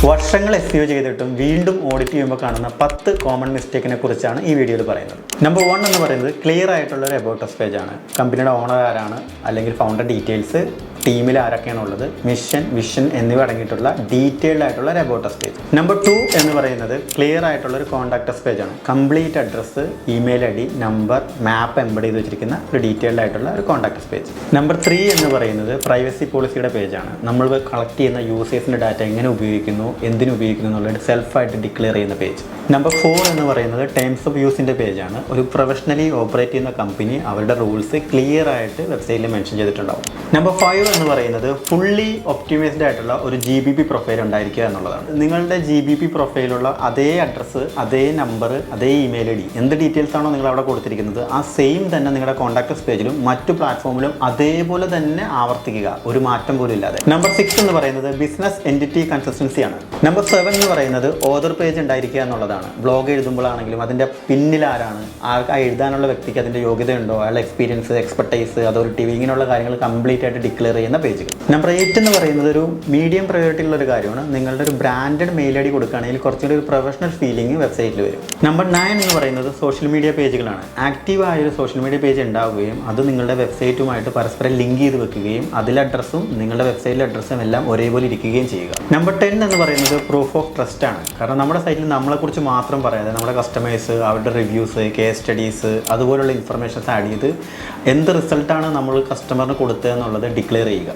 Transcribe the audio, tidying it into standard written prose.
വർഷങ്ങൾ SEO ചെയ്തിട്ടും വീണ്ടും ഓഡിറ്റ് ചെയ്യുമ്പോൾ കാണുന്ന 10 കോമൺ മിസ്റ്റേക്കിനെ കുറിച്ചാണ് ഈ വീഡിയോയിൽ പറയുന്നത്. നമ്പർ 1 എന്ന് പറയുന്നത് ക്ലിയർ ആയിട്ടുള്ള ഒരു അബൌട്ട് അസ് പേജ് ആണ്. കമ്പനിയുടെ ഓണർ ആരാണ്, അല്ലെങ്കിൽ ഫൗണ്ടർ ഡീറ്റെയിൽസ്, ടീമിൽ ആരൊക്കെയാണുള്ളത്, മിഷൻ, വിഷൻ എന്നിവ അടങ്ങിയിട്ടുള്ള ഡീറ്റെയിൽഡ് ആയിട്ടുള്ള ഒരു അബൌട്ട് അസ് പേജ്. നമ്പർ 2 എന്ന് പറയുന്നത് ക്ലിയർ ആയിട്ടുള്ള ഒരു കോൺടാക്ട് അസ് പേജ് ആണ്. Complete address, email ID, number, map embed ചെയ്ത് വെച്ചിരിക്കുന്ന ഒരു ഡീറ്റെയിൽഡ് ആയിട്ടുള്ള ഒരു കോൺടാക്ട് അസ് പേജ്. നമ്പർ 3 എന്ന് പറയുന്നത് പ്രൈവസി പോളിസിയുടെ പേജാണ്. നമ്മൾ കളക്ട് ചെയ്യുന്ന യൂസേഴ്സിൻ്റെ ഡാറ്റ എങ്ങനെ ഉപയോഗിക്കുന്നു, എന്തിനു ഉപയോഗിക്കുന്നു എന്നുള്ളത് സെൽഫായിട്ട് ഡിക്ലെയർ ചെയ്യുന്ന പേജ്. നമ്പർ 4 എന്ന് പറയുന്നത് ടേംസ് ഓഫ് യൂസിൻ്റെ പേജാണ്. ഒരു പ്രൊഫഷണലി ഓപ്പറേറ്റ് ചെയ്യുന്ന കമ്പനി അവരുടെ റൂൾസ് ക്ലിയർ ആയിട്ട് വെബ്സൈറ്റിൽ മെൻഷൻ ചെയ്തിട്ടുണ്ടാവും. നമ്പർ 5 എന്ന് പറയുന്നത് ഫുള്ളി ഒപ്റ്റിമൈസ്ഡ് ആയിട്ടുള്ള ഒരു GBP പ്രൊഫൈൽ ഉണ്ടായിരിക്കുക എന്നുള്ളതാണ്. നിങ്ങളുടെ GBP പ്രൊഫൈലുള്ള അതേ അഡ്രസ്സ്, അതേ നമ്പർ, അതേ ഇമെയിൽ ID, എന്ത് ഡീറ്റെയിൽസ് ആണോ നിങ്ങൾ അവിടെ കൊടുത്തിരിക്കുന്നത് ആ സെയിം തന്നെ നിങ്ങളുടെ കോൺടാക്ട് പേജിലും മറ്റു പ്ലാറ്റ്ഫോമിലും അതേപോലെ തന്നെ ആവർത്തിക്കുക, ഒരു മാറ്റം പോലും ഇല്ലാതെ. നമ്പർ 6 എന്ന് പറയുന്നത് ബിസിനസ് എൻറ്റിറ്റി കൺസിസ്റ്റൻസി ആണ്. നമ്പർ 7 എന്ന് പറയുന്നത് ഓതർ പേജ് ഉണ്ടായിരിക്കുക എന്നുള്ളതാണ്. ബ്ലോഗ് എഴുതുമ്പോഴാണെങ്കിലും അതിൻ്റെ പിന്നിൽ ആരാണ്, എഴുതാനുള്ള വ്യക്തിക്ക് അതിൻ്റെ യോഗ്യതയുണ്ടോ, അയാളുടെ എക്സ്പീരിയൻസ്, എക്സ്പെർട്ടൈസ്, അതോറിറ്റി, ഇങ്ങനെയുള്ള കാര്യങ്ങൾ കംപ്ലീറ്റ് ആയിട്ട് ഡിക്ലെയർ ചെയ്യുന്ന പേജുകൾ. നമ്പർ 8 എന്ന് പറയുന്നത് ഒരു മീഡിയം പ്രയോറിറ്റി ഉള്ള ഒരു കാര്യമാണ്. നിങ്ങളുടെ ഒരു ബ്രാൻഡഡ് മെയിൽ ID കൊടുക്കുകയാണെങ്കിൽ കുറച്ചുകൂടി ഒരു പ്രൊഫഷണൽ ഫീലിംഗ് വെബ്സൈറ്റിൽ വരും. നമ്പർ 9 എന്ന് പറയുന്നത് സോഷ്യൽ മീഡിയ പേജുകളാണ്. ആക്റ്റീവായ ഒരു സോഷ്യൽ മീഡിയ പേജ് ഉണ്ടാവുകയും അത് നിങ്ങളുടെ വെബ്സൈറ്റുമായിട്ട് പരസ്പരം ലിങ്ക് ചെയ്ത് വെക്കുകയും അതിലെ അഡ്രസ്സും നിങ്ങളുടെ വെബ്സൈറ്റിലെ അഡ്രസ്സും എല്ലാം ഒരേപോലെ ഇരിക്കുകയും ചെയ്യുക. നമ്പർ 10 എന്ന് പറയുന്നത് പ്രൂഫ് ഓഫ് ട്രസ്റ്റ് ആണ്. കാരണം നമ്മുടെ സൈറ്റിൽ നമ്മളെക്കുറിച്ച് മാത്രം പറയാതെ നമ്മുടെ കസ്റ്റമേഴ്സ്, അവരുടെ റിവ്യൂസ്, കേസ് സ്റ്റഡീസ്, അതുപോലുള്ള ഇൻഫർമേഷൻസ് ആഡ് ചെയ്ത് എന്ത് റിസൾട്ടാണ് നമ്മൾ കസ്റ്റമറിന് കൊടുത്തത് എന്നുള്ളത് ഡിക്ലെയർ ചെയ്യുക.